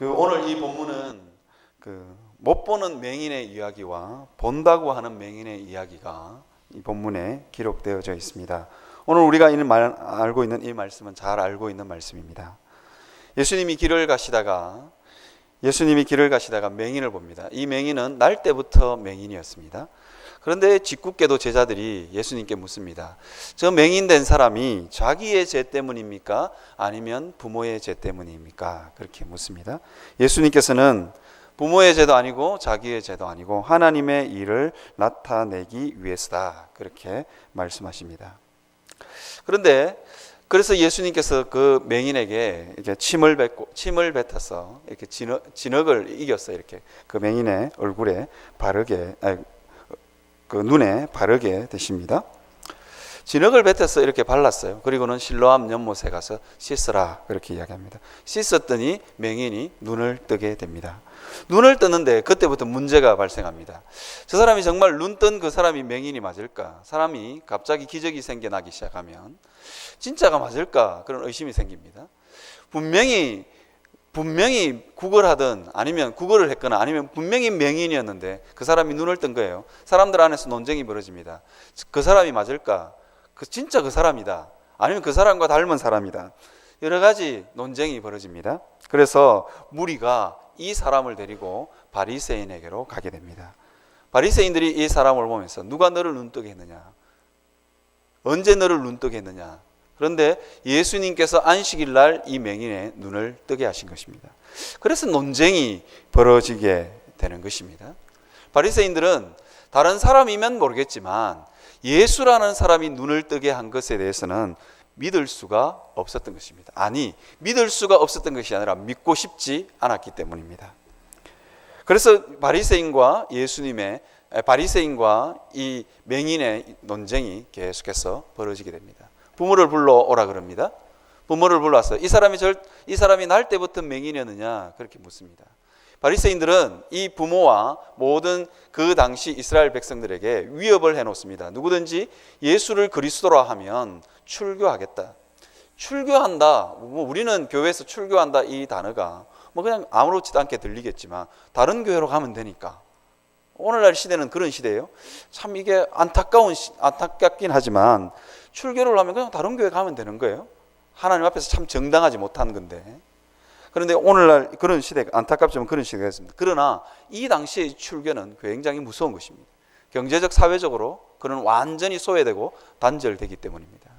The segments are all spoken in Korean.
오늘 이 본문은 못 보는 맹인의 이야기와 본다고 하는 맹인의 이야기가 이 본문에 기록되어져 있습니다. 오늘 우리가 알고 있는 이 말씀은 잘 알고 있는 말씀입니다. 예수님이 길을 가시다가 맹인을 봅니다. 이 맹인은 날 때부터 맹인이었습니다. 그런데 짓궂게도 제자들이 예수님께 묻습니다. 저 맹인된 사람이 자기의 죄 때문입니까? 아니면 부모의 죄 때문입니까? 그렇게 묻습니다. 예수님께서는 부모의 죄도 아니고 자기의 죄도 아니고 하나님의 일을 나타내기 위해서다. 그렇게 말씀하십니다. 그래서 예수님께서 그 맹인에게 이렇게 침을 뱉어서 이렇게 진흙을 이겼어요. 이렇게 그 맹인의 얼굴에 눈에 바르게 되십니다. 진흙을 뱉어서 이렇게 발랐어요. 그리고는 실로암 연못에 가서 씻으라 그렇게 이야기합니다. 씻었더니 맹인이 눈을 뜨게 됩니다. 눈을 뜨는데 그때부터 문제가 발생합니다. 저 사람이 정말 눈 뜬 그 사람이 맹인이 맞을까? 사람이 갑자기 기적이 생겨나기 시작하면 진짜가 맞을까? 그런 의심이 생깁니다. 분명히 구걸을 하든 아니면 구걸을 했거나 아니면 분명히 맹인이었는데 그 사람이 눈을 뜬 거예요. 사람들 안에서 논쟁이 벌어집니다. 그 사람이 맞을까? 진짜 그 사람이다. 아니면 그 사람과 닮은 사람이다. 여러 가지 논쟁이 벌어집니다. 그래서 무리가 이 사람을 데리고 바리새인에게로 가게 됩니다. 바리새인들이 이 사람을 보면서 누가 너를 눈뜨게 했느냐? 언제 너를 눈뜨게 했느냐? 그런데 예수님께서 안식일 날 이 맹인의 눈을 뜨게 하신 것입니다. 그래서 논쟁이 벌어지게 되는 것입니다. 바리새인들은 다른 사람이면 모르겠지만 예수라는 사람이 눈을 뜨게 한 것에 대해서는 믿을 수가 없었던 것입니다. 아니, 믿을 수가 없었던 것이 아니라 믿고 싶지 않았기 때문입니다. 그래서 바리새인과 이 맹인의 논쟁이 계속해서 벌어지게 됩니다. 부모를 불러오라 그럽니다. 부모를 불러서 이 사람이 날 때부터 맹인이었느냐 그렇게 묻습니다. 바리새인들은 이 부모와 모든 그 당시 이스라엘 백성들에게 위협을 해놓습니다. 누구든지 예수를 그리스도라 하면 출교하겠다. 출교한다. 우리는 교회에서 출교한다 이 단어가 그냥 아무렇지도 않게 들리겠지만 다른 교회로 가면 되니까. 오늘날 시대는 그런 시대예요. 참 이게 안타깝긴 하지만 출교를 하면 그냥 다른 교회 가면 되는 거예요. 하나님 앞에서 참 정당하지 못한 건데. 그런데 오늘날 그런 시대가 안타깝지만 그런 시대가 있습니다. 그러나 이 당시의 출교는 굉장히 무서운 것입니다. 경제적, 사회적으로 그는 완전히 소외되고 단절되기 때문입니다.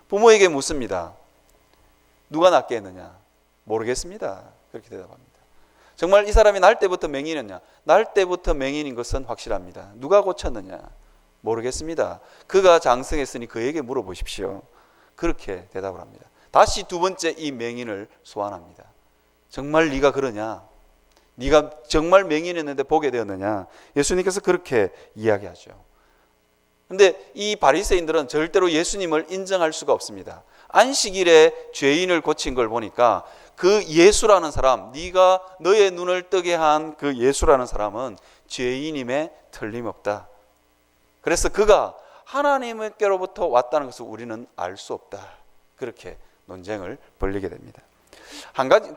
부모에게 묻습니다. 누가 낫게 했느냐? 모르겠습니다. 그렇게 대답합니다. 정말 이 사람이 날 때부터 맹인이었냐? 날 때부터 맹인인 것은 확실합니다. 누가 고쳤느냐? 모르겠습니다. 그가 장성했으니 그에게 물어보십시오. 그렇게 대답을 합니다. 다시 두 번째 이 맹인을 소환합니다. 정말 네가 그러냐? 네가 정말 맹인이었는데 보게 되었느냐? 예수님께서 그렇게 이야기하죠. 그런데 이 바리새인들은 절대로 예수님을 인정할 수가 없습니다. 안식일에 죄인을 고친 걸 보니까 그 예수라는 사람, 네가 너의 눈을 뜨게 한 그 예수라는 사람은 죄인임에 틀림없다. 그래서 그가 하나님께로부터 왔다는 것을 우리는 알 수 없다. 그렇게 논쟁을 벌이게 됩니다.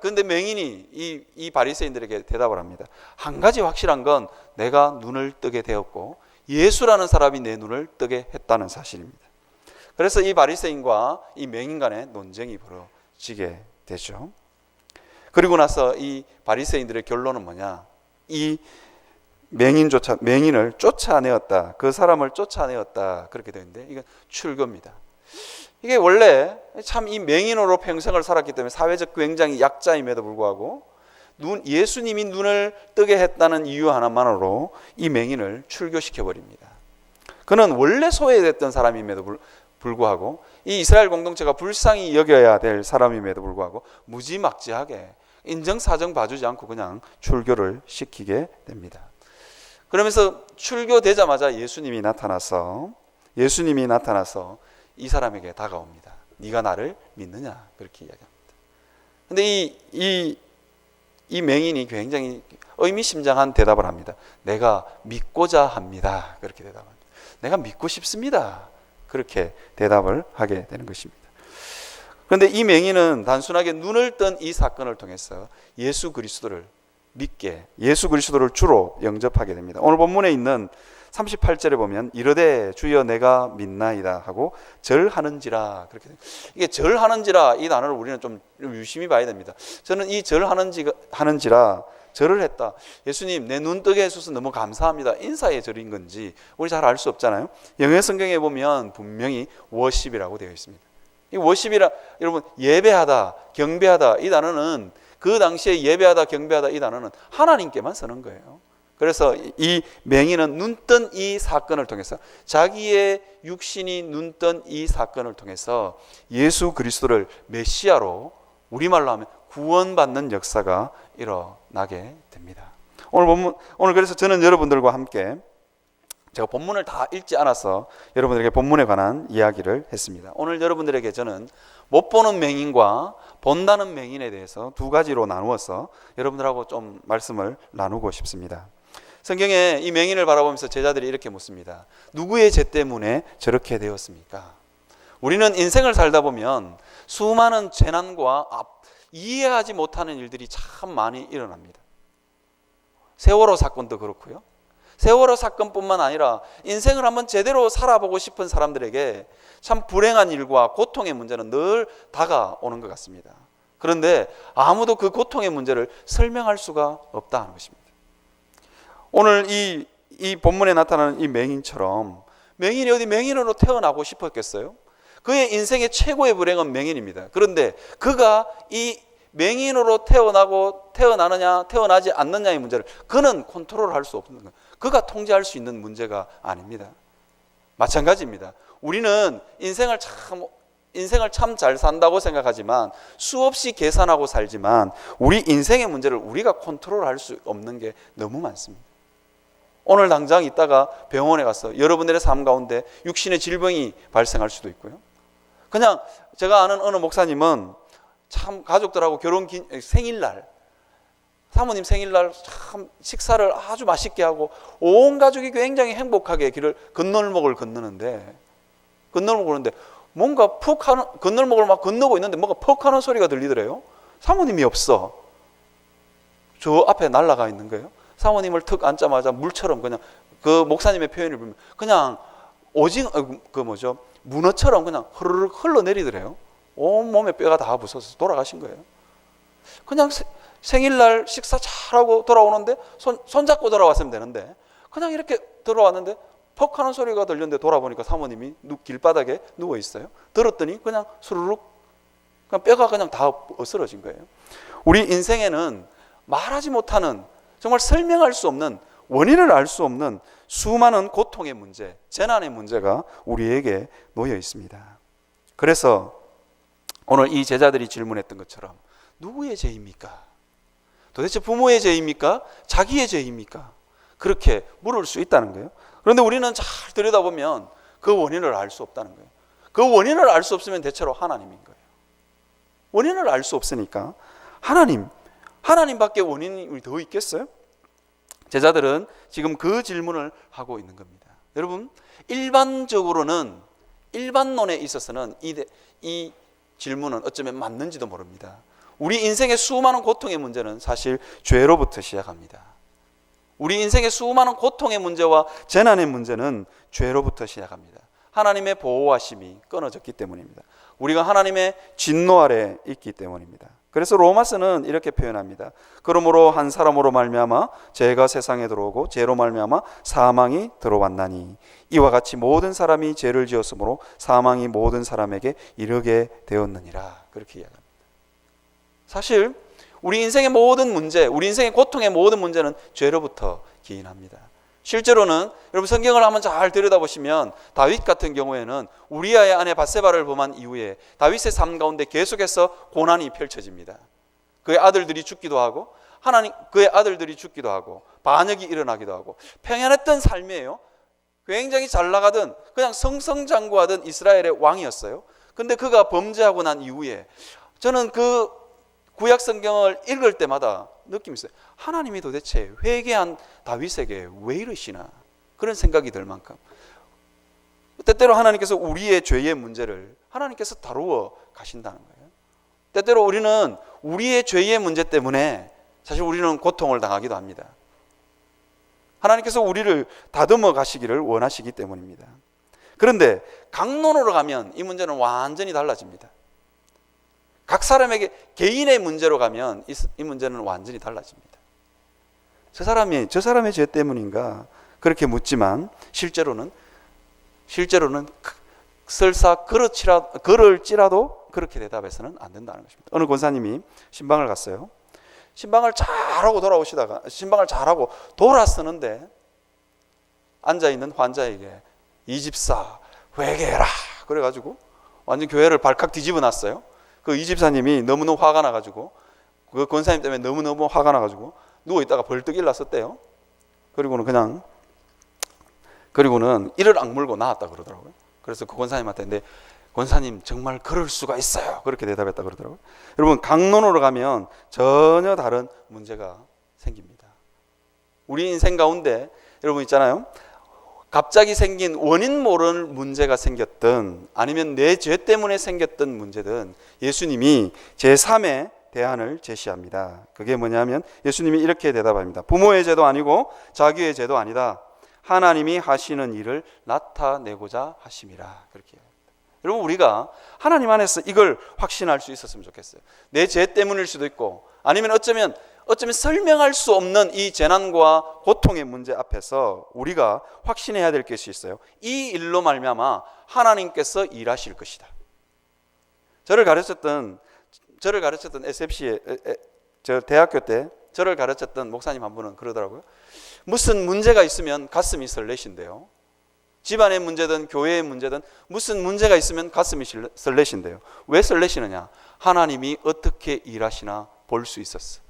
그런데 맹인이 이 바리새인들에게 대답을 합니다. 한 가지 확실한 건 내가 눈을 뜨게 되었고 예수라는 사람이 내 눈을 뜨게 했다는 사실입니다. 그래서 이 바리새인과 이 맹인 간의 논쟁이 벌어지게 되죠. 그리고 나서 이 바리새인들의 결론은 뭐냐? 이 맹인을 쫓아내었다. 그 사람을 쫓아내었다. 그렇게 되는데 이건 출교입니다. 이게 원래 참 이 맹인으로 평생을 살았기 때문에 사회적 굉장히 약자임에도 불구하고 예수님이 눈을 뜨게 했다는 이유 하나만으로 이 맹인을 출교시켜버립니다. 그는 원래 소외됐던 사람임에도 불구하고 이 이스라엘 공동체가 불쌍히 여겨야 될 사람임에도 불구하고 무지막지하게 인정사정 봐주지 않고 그냥 출교를 시키게 됩니다. 그러면서 출교되자마자 예수님이 나타나서 이 사람에게 다가옵니다. 네가 나를 믿느냐? 그렇게 이야기합니다. 그런데 이 맹인이 굉장히 의미심장한 대답을 합니다. 내가 믿고자 합니다. 그렇게 대답합니다. 내가 믿고 싶습니다. 그렇게 대답을 하게 되는 것입니다. 그런데 이 맹인은 단순하게 눈을 뜬 이 사건을 통해서 예수 그리스도를 믿게, 예수 그리스도를 주로 영접하게 됩니다. 오늘 본문에 있는 38절에 보면 이르되 주여 내가 믿나이다 하고 절하는지라, 그렇게 됩니다. 이게 절하는지라, 이 단어를 우리는 좀 유심히 봐야 됩니다. 저는 이 절하는지라, 절을 했다, 예수님 내 눈 뜨게 해주셔서 너무 감사합니다, 인사의 절인 건지 우리 잘 알 수 없잖아요. 영어 성경에 보면 분명히 워십이라고 되어 있습니다. 이 워십이라, 여러분, 예배하다, 경배하다, 이 단어는 그 당시에 예배하다, 경배하다, 이 단어는 하나님께만 쓰는 거예요. 그래서 이 맹인은 눈뜬 이 사건을 통해서, 자기의 육신이 눈뜬 이 사건을 통해서 예수 그리스도를 메시아로, 우리말로 하면 구원받는 역사가 일어나게 됩니다. 오늘 그래서 저는 여러분들과 함께, 제가 본문을 다 읽지 않아서 여러분들에게 본문에 관한 이야기를 했습니다. 오늘 여러분들에게 저는 못 보는 맹인과 본다는 맹인에 대해서 두 가지로 나누어서 여러분들하고 좀 말씀을 나누고 싶습니다. 성경에 이 맹인을 바라보면서 제자들이 이렇게 묻습니다. 누구의 죄 때문에 저렇게 되었습니까? 우리는 인생을 살다 보면 수많은 재난과 이해하지 못하는 일들이 참 많이 일어납니다. 세월호 사건도 그렇고요. 세월호 사건뿐만 아니라 인생을 한번 제대로 살아보고 싶은 사람들에게 참 불행한 일과 고통의 문제는 늘 다가오는 것 같습니다. 그런데 아무도 그 고통의 문제를 설명할 수가 없다는 것입니다. 오늘 이 본문에 나타나는 이 맹인처럼, 맹인이 어디 맹인으로 태어나고 싶었겠어요? 그의 인생의 최고의 불행은 맹인입니다. 그런데 그가 이 맹인으로 태어나느냐 태어나지 않느냐의 문제를 그는 컨트롤할 수 없는 거예요. 그가 통제할 수 있는 문제가 아닙니다. 마찬가지입니다. 우리는 인생을 참 잘 산다고 생각하지만, 수없이 계산하고 살지만 우리 인생의 문제를 우리가 컨트롤할 수 없는 게 너무 많습니다. 오늘 당장 있다가 병원에 가서 여러분들의 삶 가운데 육신의 질병이 발생할 수도 있고요. 그냥 제가 아는 어느 목사님은 참 가족들하고 생일날, 사모님 생일날 참 식사를 아주 맛있게 하고 온 가족이 굉장히 행복하게 건널목을 걷는데 뭔가 건널목을 막 건너고 있는데 뭔가 퍽 하는 소리가 들리더래요. 사모님이 없어. 저 앞에 날아가 있는 거예요. 사모님을 턱 앉자마자 물처럼, 그냥 그 목사님의 표현을 보면 그냥 문어처럼 그냥 흐르륵 흘러내리더래요. 온 몸에 뼈가 다 부서서 돌아가신 거예요. 그냥 생일날 식사 잘하고 돌아오는데 손잡고 돌아왔으면 되는데, 그냥 이렇게 들어왔는데 퍽 하는 소리가 들렸는데 돌아보니까 사모님이 길바닥에 누워 있어요. 들었더니 그냥 수르륵 그냥 뼈가 그냥 다 어스러진 거예요. 우리 인생에는 말하지 못하는, 정말 설명할 수 없는, 원인을 알 수 없는 수많은 고통의 문제, 재난의 문제가 우리에게 놓여 있습니다. 그래서 오늘 이 제자들이 질문했던 것처럼 누구의 죄입니까? 도대체 부모의 죄입니까? 자기의 죄입니까? 그렇게 물을 수 있다는 거예요. 그런데 우리는 잘 들여다보면 그 원인을 알 수 없다는 거예요. 그 원인을 알 수 없으면 대체로 하나님인 거예요. 원인을 알 수 없으니까 하나님밖에 원인이 더 있겠어요? 제자들은 지금 그 질문을 하고 있는 겁니다. 여러분, 일반론에 있어서는 이 질문은 어쩌면 맞는지도 모릅니다. 우리 인생의 수많은 고통의 문제는 사실 죄로부터 시작합니다. 우리 인생의 수많은 고통의 문제와 재난의 문제는 죄로부터 시작합니다. 하나님의 보호하심이 끊어졌기 때문입니다. 우리가 하나님의 진노 아래 있기 때문입니다. 그래서 로마서는 이렇게 표현합니다. 그러므로 한 사람으로 말미암아 죄가 세상에 들어오고 죄로 말미암아 사망이 들어왔나니 이와 같이 모든 사람이 죄를 지었으므로 사망이 모든 사람에게 이르게 되었느니라. 그렇게 이야기합니다. 사실 우리 인생의 모든 문제, 우리 인생의 고통의 모든 문제는 죄로부터 기인합니다. 실제로는 여러분 성경을 한번 잘 들여다보시면 다윗 같은 경우에는 우리아의 아내 밧세바를 범한 이후에 다윗의 삶 가운데 계속해서 고난이 펼쳐집니다. 그의 아들들이 죽기도 하고 반역이 일어나기도 하고 평안했던 삶이에요. 굉장히 잘 나가던 그냥 승승장구하던 이스라엘의 왕이었어요. 근데 그가 범죄하고 난 이후에 저는 그 구약 성경을 읽을 때마다 느낌이 있어요. 하나님이 도대체 회개한 다윗에게 왜 이러시나, 그런 생각이 들 만큼 때때로 하나님께서 우리의 죄의 문제를 하나님께서 다루어 가신다는 거예요. 때때로 우리는 우리의 죄의 문제 때문에 사실 우리는 고통을 당하기도 합니다. 하나님께서 우리를 다듬어 가시기를 원하시기 때문입니다. 그런데 강론으로 가면 이 문제는 완전히 달라집니다. 각 사람에게 개인의 문제로 가면 이 문제는 완전히 달라집니다. 저 사람의 죄 때문인가 그렇게 묻지만 실제로는 설사 그럴지라도 그렇게 대답해서는 안 된다는 것입니다. 어느 권사님이 신방을 갔어요. 신방을 잘하고 돌아서는데 앉아있는 환자에게 이 집사 회개해라 그래가지고 완전 교회를 발칵 뒤집어 놨어요. 그 이 집사님이 너무너무 화가 나가지고 그 권사님 때문에 너무너무 화가 나가지고 누워있다가 벌떡 일어났었대요. 그리고는 이를 악물고 나왔다 그러더라고요. 그래서 그 권사님한테 네, 권사님 정말 그럴 수가 있어요 그렇게 대답했다 그러더라고요. 여러분 강론으로 가면 전혀 다른 문제가 생깁니다. 우리 인생 가운데 여러분 있잖아요. 갑자기 생긴 원인 모를 문제가 생겼든 아니면 내 죄 때문에 생겼던 문제든 예수님이 제3의 대안을 제시합니다. 그게 뭐냐면 예수님이 이렇게 대답합니다. 부모의 죄도 아니고 자기의 죄도 아니다. 하나님이 하시는 일을 나타내고자 하심이라. 그렇게 여러분 우리가 하나님 안에서 이걸 확신할 수 있었으면 좋겠어요. 내 죄 때문일 수도 있고 아니면 어쩌면 설명할 수 없는 이 재난과 고통의 문제 앞에서 우리가 확신해야 될 것이 있어요. 이 일로 말미암아 하나님께서 일하실 것이다. 저를 가르쳤던 SFC에 저 대학교 때 저를 가르쳤던 목사님 한 분은 그러더라고요. 무슨 문제가 있으면 가슴이 설레신대요. 집안의 문제든 교회의 문제든 무슨 문제가 있으면 가슴이 설레신대요. 왜 설레시느냐? 하나님이 어떻게 일하시나 볼 수 있었어.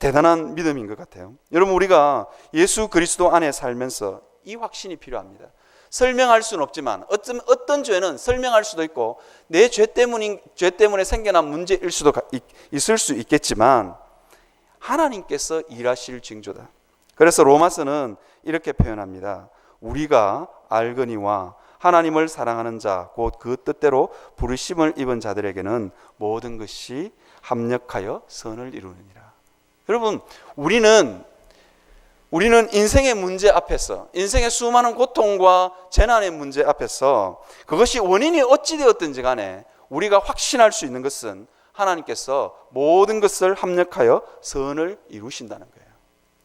대단한 믿음인 것 같아요. 여러분 우리가 예수 그리스도 안에 살면서 이 확신이 필요합니다. 설명할 수는 없지만 어떤 죄는 설명할 수도 있고 내 죄 때문에 생겨난 문제일 수도 있을 수 있겠지만 하나님께서 일하실 징조다. 그래서 로마서는 이렇게 표현합니다. 우리가 알거니와 하나님을 사랑하는 자 곧 그 뜻대로 부르심을 입은 자들에게는 모든 것이 합력하여 선을 이루느니라. 여러분 우리는 인생의 문제 앞에서 인생의 수많은 고통과 재난의 문제 앞에서 그것이 원인이 어찌 되었든지 간에 우리가 확신할 수 있는 것은 하나님께서 모든 것을 합력하여 선을 이루신다는 거예요.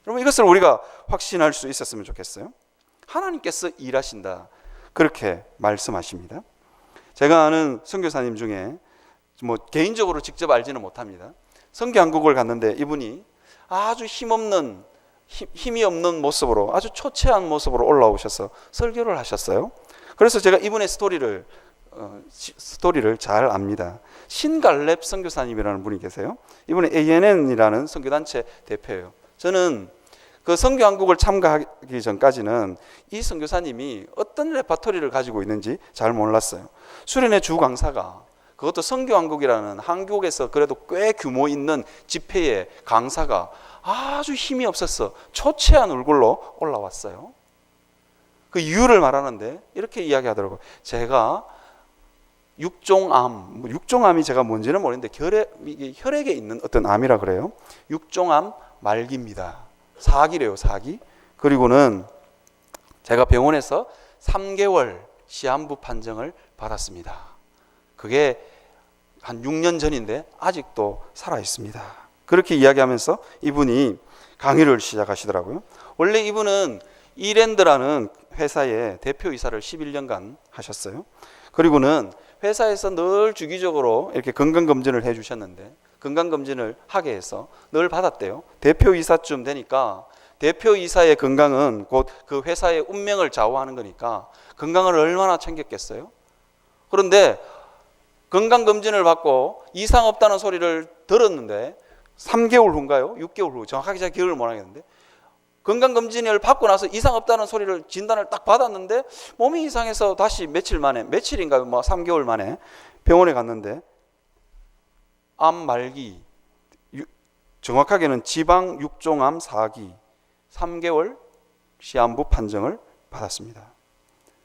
여러분 이것을 우리가 확신할 수 있었으면 좋겠어요. 하나님께서 일하신다 그렇게 말씀하십니다. 제가 아는 선교사님 중에 개인적으로 직접 알지는 못합니다. 선교한국을 갔는데 이분이 아주 힘이 없는 모습으로 아주 초췌한 모습으로 올라오셔서 설교를 하셨어요. 그래서 제가 이분의 스토리를 잘 압니다. 신갈렙 선교사님이라는 분이 계세요. 이분은 ANN이라는 선교단체 대표예요. 저는 그 선교한국을 참가하기 전까지는 이 선교사님이 어떤 레파토리를 가지고 있는지 잘 몰랐어요. 수련회 주 강사가 그것도 선교한국이라는 한국에서 그래도 꽤 규모 있는 집회의 강사가 아주 힘이 없어서 초췌한 얼굴로 올라왔어요. 그 이유를 말하는데 이렇게 이야기하더라고요. 제가 육종암이 제가 뭔지는 모르는데 혈액에 있는 어떤 암이라 그래요. 육종암 말기입니다. 사기래요, 사기. 그리고는 제가 병원에서 3개월 시한부 판정을 받았습니다. 그게 한 6년 전인데 아직도 살아 있습니다. 그렇게 이야기하면서 이분이 강의를 시작하시더라고요. 원래 이분은 이랜드라는 회사의 대표이사를 11년간 하셨어요. 그리고는 회사에서 늘 주기적으로 이렇게 건강검진을 해주셨는데 건강검진을 하게 해서 늘 받았대요. 대표이사쯤 되니까 대표이사의 건강은 곧 그 회사의 운명을 좌우하는 거니까 건강을 얼마나 챙겼겠어요? 그런데 건강검진을 받고 이상 없다는 소리를 들었는데 3개월 후인가요? 6개월 후 정확하게 제가 기억을 못하겠는데 건강검진을 받고 나서 이상 없다는 소리를 진단을 딱 받았는데 몸이 이상해서 다시 며칠인가요? 3개월 만에 병원에 갔는데 암 말기, 정확하게는 지방 육종암 4기 3개월 시한부 판정을 받았습니다.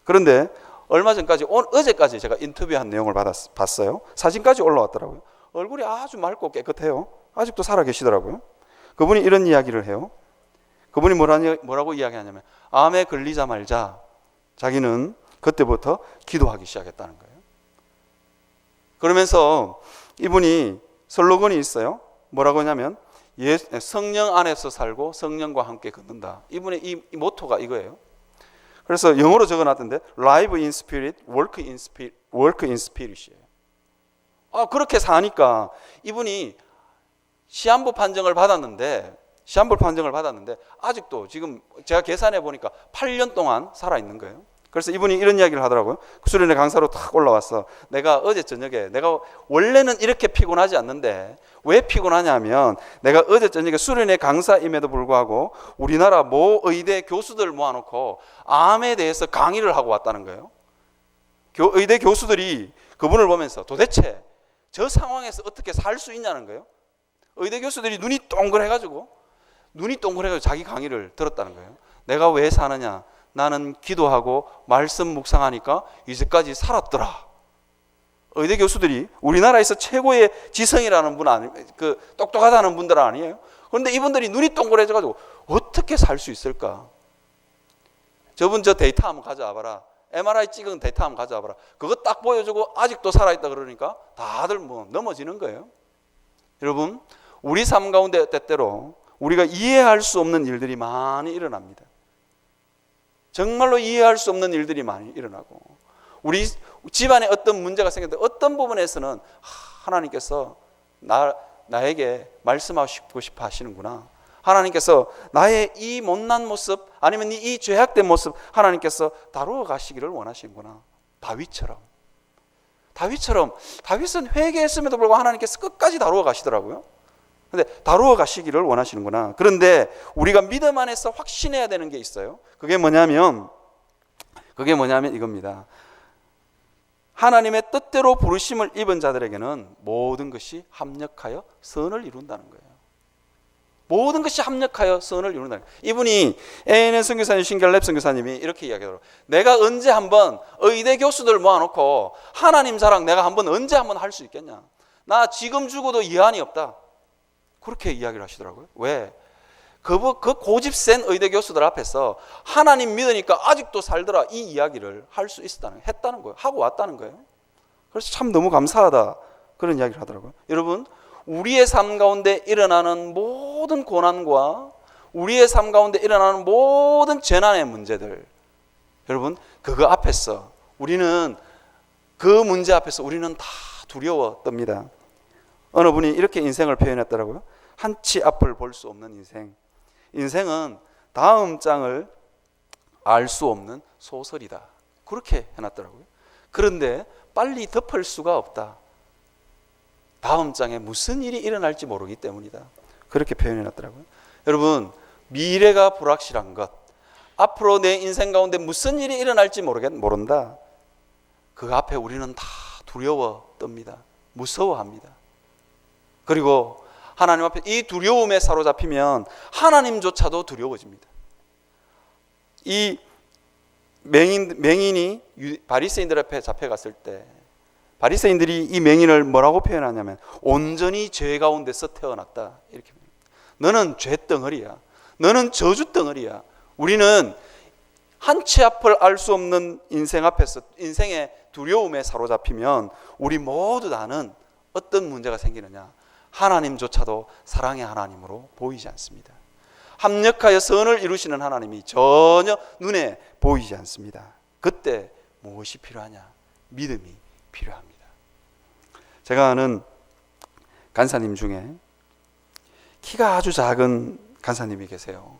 그런데 얼마 전까지 어제까지 제가 인터뷰한 내용을 봤어요. 사진까지 올라왔더라고요. 얼굴이 아주 맑고 깨끗해요. 아직도 살아계시더라고요. 그분이 이런 이야기를 해요. 그분이 뭐라고 이야기하냐면 암에 걸리자마자 자기는 그때부터 기도하기 시작했다는 거예요. 그러면서 이분이 슬로건이 있어요. 뭐라고 하냐면 성령 안에서 살고 성령과 함께 걷는다. 이분의 이 모토가 이거예요. 그래서 영어로 적어놨던데 Live in Spirit, Work in Spirit이에요. 그렇게 사니까 이분이 시한부 판정을 받았는데 아직도 지금 제가 계산해 보니까 8년 동안 살아있는 거예요. 그래서 이분이 이런 이야기를 하더라고요. 수련회 강사로 탁 올라왔어. 내가 어제 저녁에 내가 원래는 이렇게 피곤하지 않는데 왜 피곤하냐면 내가 어제 저녁에 수련회 강사임에도 불구하고 우리나라 모 의대 교수들 모아놓고 암에 대해서 강의를 하고 왔다는 거예요. 의대 교수들이 그분을 보면서 도대체 저 상황에서 어떻게 살 수 있냐는 거예요. 의대 교수들이 눈이 동그래가지고 자기 강의를 들었다는 거예요. 내가 왜 사느냐? 나는 기도하고 말씀 묵상하니까 이제까지 살았더라. 의대 교수들이 우리나라에서 최고의 지성이라는 분 똑똑하다는 분들 아니에요? 그런데 이분들이 눈이 동그래져가지고 어떻게 살 수 있을까? 저분 저 데이터 한번 가져와봐라. MRI 찍은 데이터 한번 가져와봐라. 그거 딱 보여주고 아직도 살아있다 그러니까 다들 넘어지는 거예요. 여러분, 우리 삶 가운데 때때로 우리가 이해할 수 없는 일들이 많이 일어납니다. 정말로 이해할 수 없는 일들이 많이 일어나고 우리 집안에 어떤 문제가 생겼는데 어떤 부분에서는 하나님께서 나에게 말씀하시고 싶어 하시는구나. 하나님께서 나의 이 못난 모습 아니면 이 죄악된 모습 하나님께서 다루어 가시기를 원하시는구나. 다윗은 회개했음에도 불구하고 하나님께서 끝까지 다루어 가시더라고요. 근데 다루어 가시기를 원하시는구나. 그런데 우리가 믿음 안에서 확신해야 되는 게 있어요. 그게 뭐냐면 이겁니다. 하나님의 뜻대로 부르심을 입은 자들에게는 모든 것이 합력하여 선을 이룬다는 거예요. 모든 것이 합력하여 선을 이룬다는 거예요. 이분이 ANN 선교사님, 신결랩 선교사님이 이렇게 이야기하더라고요. 내가 언제 한번 의대 교수들 모아놓고 하나님 자랑 내가 언제 한번 할 수 있겠냐. 나 지금 죽어도 이한이 없다. 그렇게 이야기를 하시더라고요. 왜? 그 고집 센 의대 교수들 앞에서 하나님 믿으니까 아직도 살더라 이 이야기를 할 수 했다는 거예요. 하고 왔다는 거예요. 그래서 참 너무 감사하다 그런 이야기를 하더라고요. 여러분, 우리의 삶 가운데 일어나는 모든 고난과 우리의 삶 가운데 일어나는 모든 재난의 문제들, 여러분 그거 앞에서 우리는 그 문제 앞에서 우리는 다 두려워 떱니다. 어느 분이 이렇게 인생을 표현했더라고요. 한치 앞을 볼 수 없는 인생. 인생은 다음 장을 알 수 없는 소설이다. 그렇게 해놨더라고요. 그런데 빨리 덮을 수가 없다. 다음 장에 무슨 일이 일어날지 모르기 때문이다. 그렇게 표현해놨더라고요. 여러분, 미래가 불확실한 것, 앞으로 내 인생 가운데 무슨 일이 일어날지 모른다. 그 앞에 우리는 다 두려워 떱니다. 무서워합니다. 그리고 하나님 앞에 이 두려움에 사로잡히면 하나님조차도 두려워집니다. 이 맹인이 바리새인들 앞에 잡혀갔을 때 바리새인들이 이 맹인을 뭐라고 표현하냐면 온전히 죄 가운데서 태어났다. 이렇게. 너는 죄덩어리야. 너는 저주덩어리야. 우리는 한치 앞을 알 수 없는 인생 앞에서 인생의 두려움에 사로잡히면 우리 모두 다는 어떤 문제가 생기느냐. 하나님조차도 사랑의 하나님으로 보이지 않습니다. 합력하여 선을 이루시는 하나님이 전혀 눈에 보이지 않습니다. 그때 무엇이 필요하냐? 믿음이 필요합니다. 제가 아는 간사님 중에 키가 아주 작은 간사님이 계세요.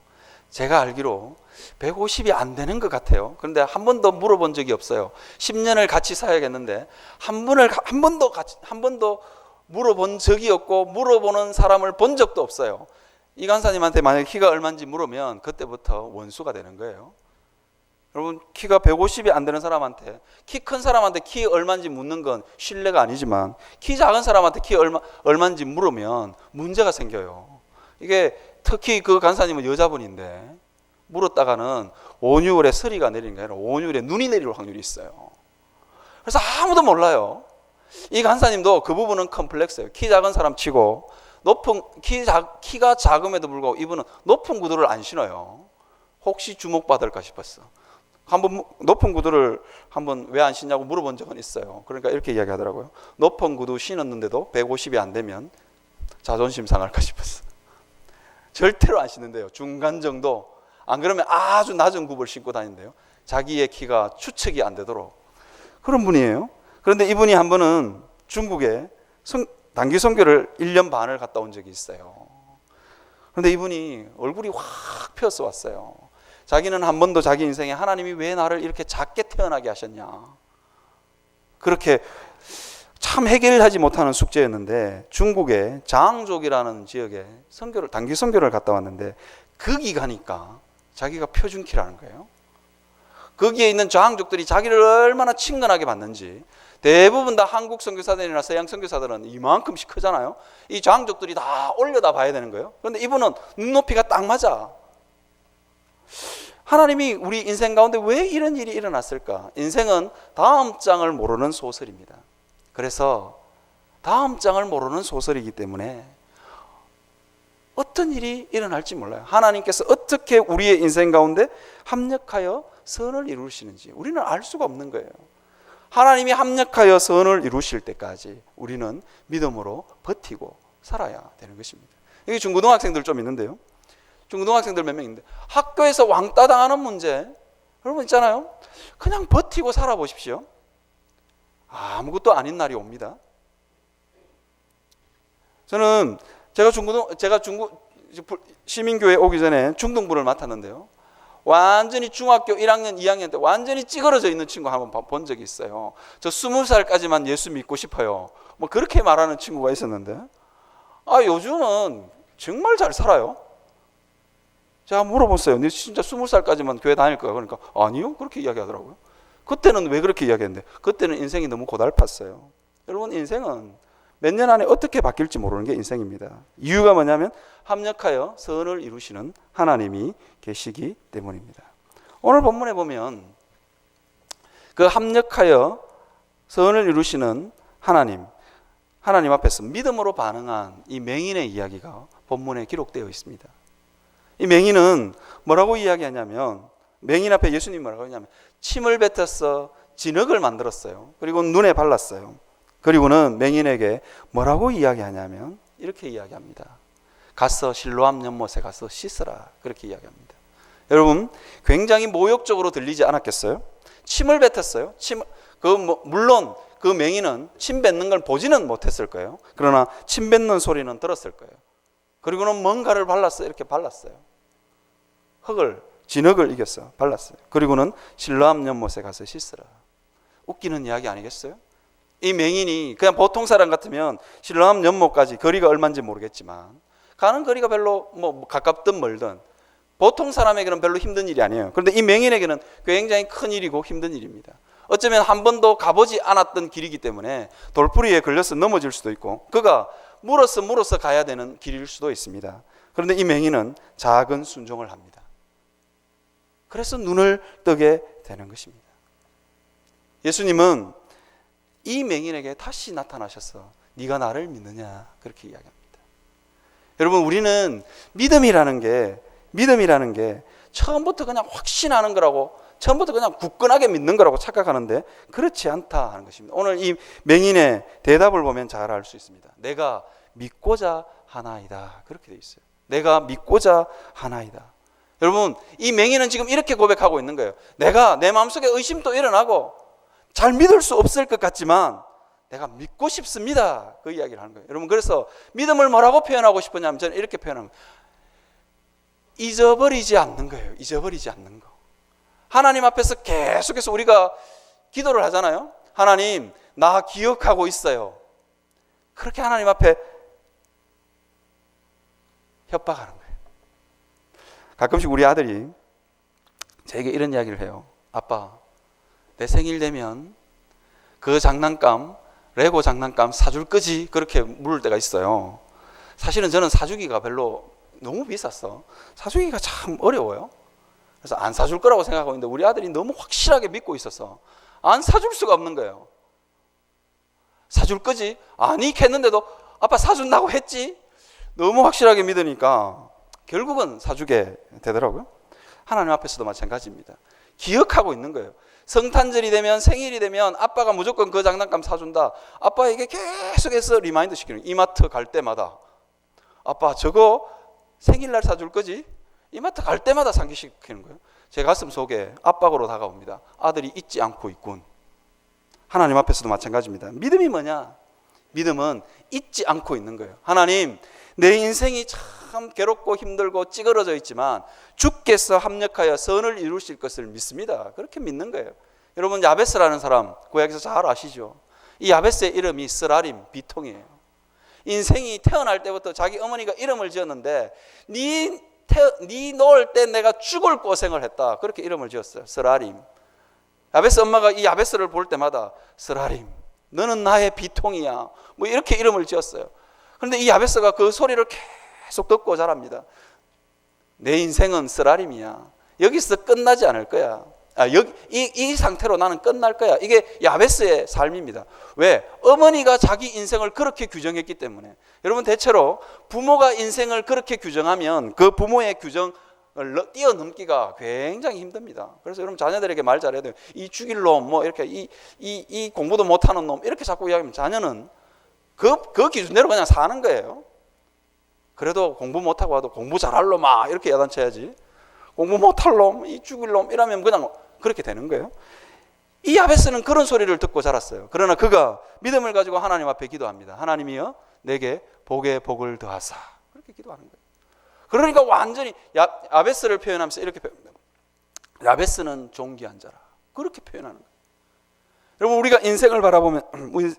제가 알기로 150이 안 되는 것 같아요. 그런데 한 번도 물어본 적이 없어요. 10년을 같이 살아야겠는데 한 번도 물어본 적이 없고 물어보는 사람을 본 적도 없어요. 이 간사님한테 만약에 키가 얼마인지 물으면 그때부터 원수가 되는 거예요. 여러분, 키가 150이 안 되는 사람한테, 키 큰 사람한테 키 얼마인지 묻는 건 신뢰가 아니지만 키 작은 사람한테 키 얼마인지 물으면 문제가 생겨요. 이게 특히 그 간사님은 여자분인데 물었다가는 온유울에 서리가 내리는 게 아니라 온유울에 눈이 내릴 확률이 있어요. 그래서 아무도 몰라요. 이 간사님도 그 부분은 컴플렉스예요. 키 작은 사람 치고 키가 작음에도 불구하고 이분은 높은 구두를 안 신어요. 혹시 주목받을까 싶었어. 한번 높은 구두를 한번 왜 안 신냐고 물어본 적은 있어요. 그러니까 이렇게 이야기하더라고요. 높은 구두 신었는데도 150이 안 되면 자존심 상할까 싶었어. 절대로 안 신는데요. 중간 정도. 안 그러면 아주 낮은 굽을 신고 다닌대요. 자기의 키가 추측이 안 되도록. 그런 분이에요. 그런데 이분이 한 번은 중국에 단기 선교를 1년 반을 갔다 온 적이 있어요. 그런데 이분이 얼굴이 확 펴서 왔어요. 자기는 한 번도 자기 인생에 하나님이 왜 나를 이렇게 작게 태어나게 하셨냐. 그렇게 참 해결하지 못하는 숙제였는데 중국의 장족이라는 지역에 단기 선교를 갔다 왔는데 거기 가니까 자기가 표준키라는 거예요. 거기에 있는 저항족들이 자기를 얼마나 친근하게 봤는지. 대부분 다 한국 선교사들이나 서양 선교사들은 이만큼씩 크잖아요. 이 저항족들이 다 올려다 봐야 되는 거예요. 그런데 이분은 눈높이가 딱 맞아. 하나님이 우리 인생 가운데 왜 이런 일이 일어났을까? 인생은 다음 장을 모르는 소설입니다. 그래서 다음 장을 모르는 소설이기 때문에 어떤 일이 일어날지 몰라요. 하나님께서 어떻게 우리의 인생 가운데 합력하여 선을 이루시는지 우리는 알 수가 없는 거예요. 하나님이 합력하여 선을 이루실 때까지 우리는 믿음으로 버티고 살아야 되는 것입니다. 여기 중고등학생들 좀 있는데요. 중고등학생들 몇 명 있는데 학교에서 왕따 당하는 문제 여러분 있잖아요. 그냥 버티고 살아보십시오. 아무것도 아닌 날이 옵니다. 저는 제가 중국 시민교회 오기 전에 중등부를 맡았는데요. 완전히 중학교 1학년, 2학년 때 완전히 찌그러져 있는 친구 한번 본 적이 있어요. 저 20살까지만 예수 믿고 싶어요. 뭐 그렇게 말하는 친구가 있었는데 요즘은 정말 잘 살아요. 제가 물어봤어요. 너 진짜 20살까지만 교회 다닐 거야? 그러니까 아니요. 그렇게 이야기하더라고요. 그때는 왜 그렇게 이야기했는데 그때는 인생이 너무 고달팠어요. 여러분 인생은 몇 년 안에 어떻게 바뀔지 모르는 게 인생입니다. 이유가 뭐냐면 합력하여 선을 이루시는 하나님이 계시기 때문입니다. 오늘 본문에 보면 그 합력하여 선을 이루시는 하나님 앞에서 믿음으로 반응한 이 맹인의 이야기가 본문에 기록되어 있습니다. 이 맹인은 뭐라고 이야기하냐면 맹인 앞에 예수님이 뭐라고 하냐면 침을 뱉어서 진흙을 만들었어요. 그리고 눈에 발랐어요. 그리고는 맹인에게 뭐라고 이야기하냐면 이렇게 이야기합니다. 가서 실로암 연못에 가서 씻으라. 그렇게 이야기합니다. 여러분 굉장히 모욕적으로 들리지 않았겠어요? 침을 뱉었어요. 물론 그 맹인은 침 뱉는 걸 보지는 못했을 거예요. 그러나 침 뱉는 소리는 들었을 거예요. 그리고는 뭔가를 발랐어요. 이렇게 발랐어요. 진흙을 이겼어요. 발랐어요. 그리고는 실로암 연못에 가서 씻으라. 웃기는 이야기 아니겠어요? 이 맹인이 그냥 보통 사람 같으면 실로암 연못까지 거리가 얼마인지 모르겠지만 가는 거리가 별로 가깝든 멀든 보통 사람에게는 별로 힘든 일이 아니에요. 그런데 이 맹인에게는 굉장히 큰 일이고 힘든 일입니다. 어쩌면 한 번도 가보지 않았던 길이기 때문에 돌부리에 걸려서 넘어질 수도 있고 그가 물어서 가야 되는 길일 수도 있습니다. 그런데 이 맹인은 작은 순종을 합니다. 그래서 눈을 뜨게 되는 것입니다. 예수님은 이 맹인에게 다시 나타나셔서 네가 나를 믿느냐 그렇게 이야기합니다. 여러분 우리는 믿음이라는 게 처음부터 그냥 확신하는 거라고 처음부터 그냥 굳건하게 믿는 거라고 착각하는데 그렇지 않다 하는 것입니다. 오늘 이 맹인의 대답을 보면 잘 알 수 있습니다. 내가 믿고자 하나이다 그렇게 돼 있어요. 내가 믿고자 하나이다. 여러분 이 맹인은 지금 이렇게 고백하고 있는 거예요. 내가 내 마음속에 의심도 일어나고 잘 믿을 수 없을 것 같지만 내가 믿고 싶습니다. 그 이야기를 하는 거예요. 여러분 그래서 믿음을 뭐라고 표현하고 싶으냐면 저는 이렇게 표현합니다. 잊어버리지 않는 거예요. 잊어버리지 않는 거. 하나님 앞에서 계속해서 우리가 기도를 하잖아요. 하나님 나 기억하고 있어요. 그렇게 하나님 앞에 협박하는 거예요. 가끔씩 우리 아들이 제게 이런 이야기를 해요. 아빠 내 생일 되면 그 장난감 레고 장난감 사줄 거지? 그렇게 물을 때가 있어요. 사실은 저는 사주기가 별로 너무 비쌌어. 사주기가 참 어려워요. 그래서 안 사줄 거라고 생각하고 있는데 우리 아들이 너무 확실하게 믿고 있어서 안 사줄 수가 없는 거예요. 사줄 거지? 아니 했는데도 아빠 사준다고 했지? 너무 확실하게 믿으니까 결국은 사주게 되더라고요. 하나님 앞에서도 마찬가지입니다. 기억하고 있는 거예요. 성탄절이 되면, 생일이 되면 아빠가 무조건 그 장난감 사준다. 아빠에게 계속해서 리마인드 시키는 거예요. 이마트 갈 때마다 아빠 저거 생일날 사줄 거지? 이마트 갈 때마다 상기시키는 거예요. 제 가슴 속에 압박으로 다가옵니다. 아들이 잊지 않고 있군. 하나님 앞에서도 마찬가지입니다. 믿음이 뭐냐? 믿음은 잊지 않고 있는 거예요. 하나님, 내 인생이 참 괴롭고 힘들고 찌그러져 있지만 주께서 합력하여 선을 이루실 것을 믿습니다. 그렇게 믿는 거예요. 여러분, 야베스라는 사람 구약에서 잘 아시죠? 이 야베스의 이름이 스라림, 비통이에요. 인생이 태어날 때부터 자기 어머니가 이름을 지었는데 네 놓을 때 내가 죽을 고생을 했다. 그렇게 이름을 지었어요. 스라림. 야베스 엄마가 이 야베스를 볼 때마다 스라림, 너는 나의 비통이야. 뭐 이렇게 이름을 지었어요. 그런데 이 야베스가 그 소리를 계속 듣고 자랍니다. 내 인생은 스라림이야. 여기서 끝나지 않을 거야. 이 상태로 나는 끝날 거야. 이게 야베스의 삶입니다. 왜? 어머니가 자기 인생을 그렇게 규정했기 때문에. 여러분, 대체로 부모가 인생을 그렇게 규정하면 그 부모의 규정을 뛰어넘기가 굉장히 힘듭니다. 그래서 여러분, 자녀들에게 말 잘해야 돼요. 이 죽일 놈, 뭐 이렇게 이 공부도 못하는 놈 이렇게 자꾸 이야기하면 자녀는 그 기준대로 그냥 사는 거예요. 그래도 공부 못하고 와도 공부 잘할 놈 이렇게 야단쳐야지. 공부 못할 놈, 이 죽일 놈 이러면 그냥 그렇게 되는 거예요. 이 야베스는 그런 소리를 듣고 자랐어요. 그러나 그가 믿음을 가지고 하나님 앞에 기도합니다. 하나님이여 내게 복에 복을 더하사. 그렇게 기도하는 거예요. 그러니까 완전히 야베스를 표현하면서 이렇게 표현합니다. 야베스는 존귀한 자라. 그렇게 표현하는 거예요. 여러분, 우리가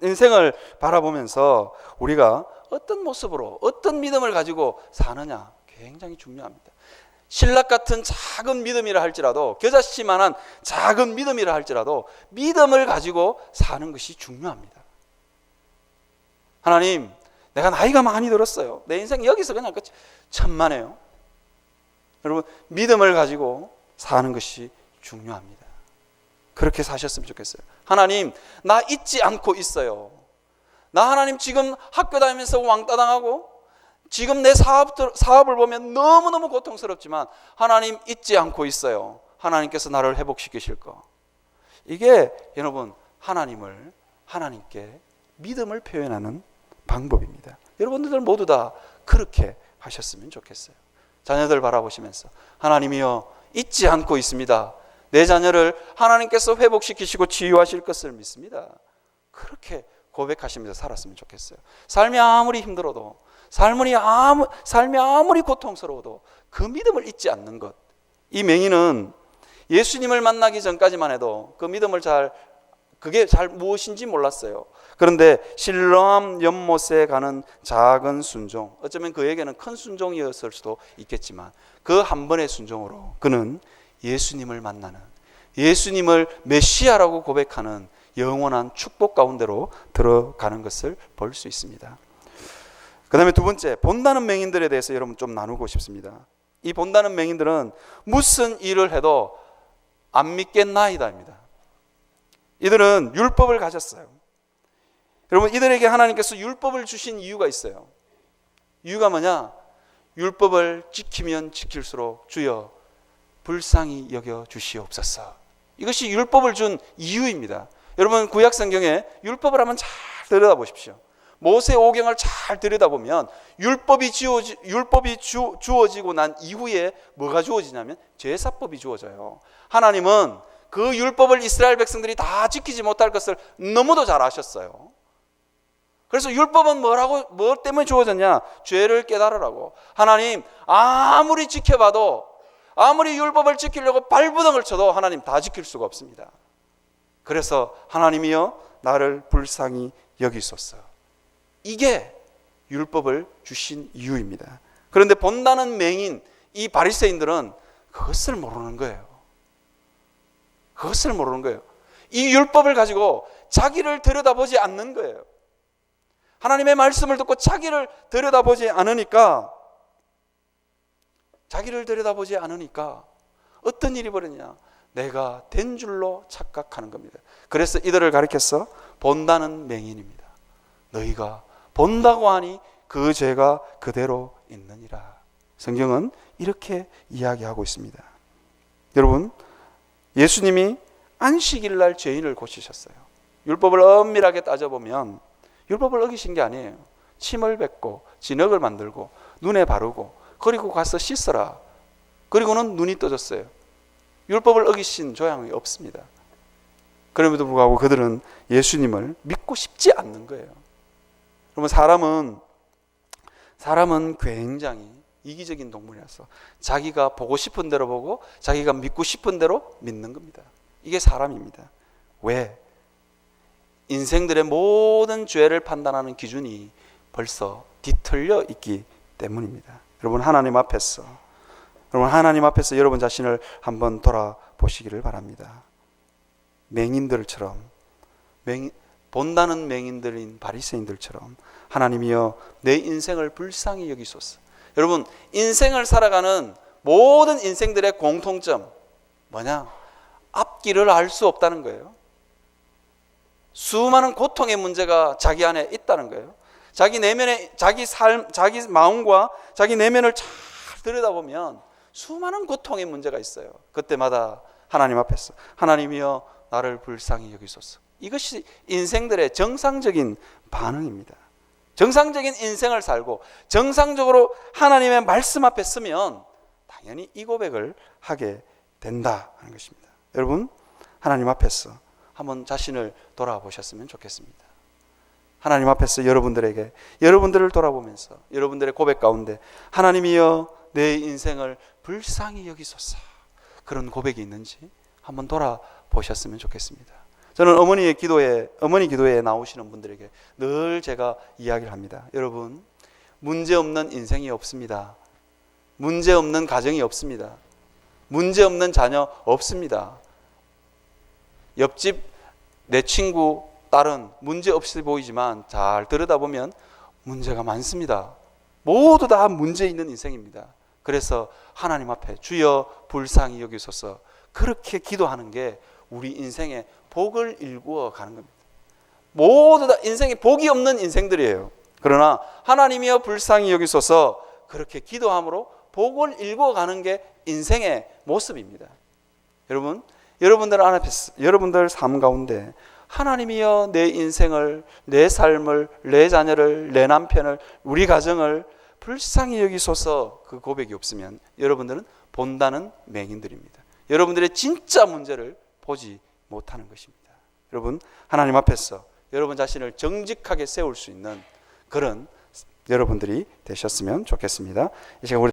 인생을 바라보면서 우리가 어떤 모습으로 어떤 믿음을 가지고 사느냐 굉장히 중요합니다. 신락 같은 작은 믿음이라 할지라도, 겨자씨만한 작은 믿음이라 할지라도 믿음을 가지고 사는 것이 중요합니다. 하나님, 내가 나이가 많이 들었어요. 내 인생 여기서 그냥 끝이 천만에요. 여러분, 믿음을 가지고 사는 것이 중요합니다. 그렇게 사셨으면 좋겠어요. 하나님, 나 잊지 않고 있어요. 나 하나님 지금 학교 다니면서 왕따 당하고 지금 내 사업을 보면 너무너무 고통스럽지만 하나님 잊지 않고 있어요. 하나님께서 나를 회복시키실 거. 이게 여러분, 하나님께 믿음을 표현하는 방법입니다. 여러분들 모두 다 그렇게 하셨으면 좋겠어요. 자녀들 바라보시면서 하나님이여 잊지 않고 있습니다. 내 자녀를 하나님께서 회복시키시고 치유하실 것을 믿습니다. 그렇게 고백하시면서 살았으면 좋겠어요. 삶이 아무리 힘들어도, 삶이 아무리 고통스러워도 그 믿음을 잊지 않는 것. 이 맹인은 예수님을 만나기 전까지만 해도 그 믿음을 그게 잘 무엇인지 몰랐어요. 그런데 실로암 연못에 가는 작은 순종, 어쩌면 그에게는 큰 순종이었을 수도 있겠지만 그 한 번의 순종으로 그는 예수님을 만나는, 예수님을 메시아라고 고백하는 영원한 축복 가운데로 들어가는 것을 볼 수 있습니다. 그 다음에 두 번째, 본다는 맹인들에 대해서 여러분 좀 나누고 싶습니다. 이 본다는 맹인들은 무슨 일을 해도 안 믿겠나이다입니다. 이들은 율법을 가졌어요. 여러분, 이들에게 하나님께서 율법을 주신 이유가 있어요. 이유가 뭐냐? 율법을 지키면 지킬수록 주여 불쌍히 여겨 주시옵소서. 이것이 율법을 준 이유입니다. 여러분, 구약 성경에 율법을 한번 잘 들여다보십시오. 모세 오경을 잘 들여다보면 율법이 주어지고 난 이후에 뭐가 주어지냐면 제사법이 주어져요. 하나님은 그 율법을 이스라엘 백성들이 다 지키지 못할 것을 너무도 잘 아셨어요. 그래서 율법은 뭐 때문에 주어졌냐? 죄를 깨달으라고. 하나님 아무리 지켜봐도, 아무리 율법을 지키려고 발부둥을 쳐도 하나님 다 지킬 수가 없습니다. 그래서 하나님이여 나를 불쌍히 여기소서. 이게 율법을 주신 이유입니다. 그런데 본다는 맹인, 이 바리새인들은 그것을 모르는 거예요. 그것을 모르는 거예요. 이 율법을 가지고 자기를 들여다보지 않는 거예요. 하나님의 말씀을 듣고 자기를 들여다보지 않으니까 어떤 일이 벌어지냐? 내가 된 줄로 착각하는 겁니다. 그래서 이들을 가리켜서 본다는 맹인입니다. 너희가 본다고 하니 그 죄가 그대로 있느니라. 성경은 이렇게 이야기하고 있습니다. 여러분, 예수님이 안식일 날 죄인을 고치셨어요. 율법을 엄밀하게 따져보면 율법을 어기신 게 아니에요. 침을 뱉고 진흙을 만들고 눈에 바르고 그리고 가서 씻어라. 그리고는 눈이 떠졌어요. 율법을 어기신 조항이 없습니다. 그럼에도 불구하고 그들은 예수님을 믿고 싶지 않는 거예요. 그러면 사람은 굉장히 이기적인 동물이라서 자기가 보고 싶은 대로 보고 자기가 믿고 싶은 대로 믿는 겁니다. 이게 사람입니다. 왜? 인생들의 모든 죄를 판단하는 기준이 벌써 뒤틀려 있기 때문입니다. 여러분, 하나님 앞에서 여러분 자신을 한번 돌아보시기를 바랍니다. 맹인들처럼, 본다는 맹인들인 바리새인들처럼 하나님이여 내 인생을 불쌍히 여기소서. 여러분, 인생을 살아가는 모든 인생들의 공통점 뭐냐? 앞길을 알 수 없다는 거예요. 수많은 고통의 문제가 자기 안에 있다는 거예요. 자기 내면에 자기 삶, 자기 마음과 자기 내면을 잘 들여다보면 수많은 고통의 문제가 있어요. 그때마다 하나님 앞에서 하나님이여 나를 불쌍히 여기소서. 이것이 인생들의 정상적인 반응입니다. 정상적인 인생을 살고 정상적으로 하나님의 말씀 앞에 서면 당연히 이 고백을 하게 된다 하는 것입니다. 여러분, 하나님 앞에서 한번 자신을 돌아보셨으면 좋겠습니다. 하나님 앞에서 여러분들을 돌아보면서 여러분들의 고백 가운데 하나님이여 내 인생을 불쌍히 여기소서, 그런 고백이 있는지 한번 돌아보셨으면 좋겠습니다. 저는 어머니 기도에 나오시는 분들에게 늘 제가 이야기를 합니다. 여러분, 문제없는 인생이 없습니다. 문제없는 가정이 없습니다. 문제없는 자녀 없습니다. 옆집 내 친구 딸은 문제없이 보이지만 잘 들여다보면 문제가 많습니다. 모두 다 문제 있는 인생입니다. 그래서 하나님 앞에 주여 불쌍히 여기소서, 그렇게 기도하는 게 우리 인생의 복을 일구어 가는 겁니다. 모두 다 인생에 복이 없는 인생들이에요. 그러나 하나님이여 불쌍히 여기소서, 그렇게 기도함으로 복을 일구어 가는 게 인생의 모습입니다. 여러분, 여러분들 삶 가운데 하나님이여 내 인생을, 내 삶을, 내 자녀를, 내 남편을, 우리 가정을 불쌍히 여기소서, 그 고백이 없으면 여러분들은 본다는 맹인들입니다. 여러분들의 진짜 문제를 보지 못하는 것입니다. 여러분, 하나님 앞에서 여러분 자신을 정직하게 세울 수 있는 그런 여러분들이 되셨으면 좋겠습니다. 이 시간 우리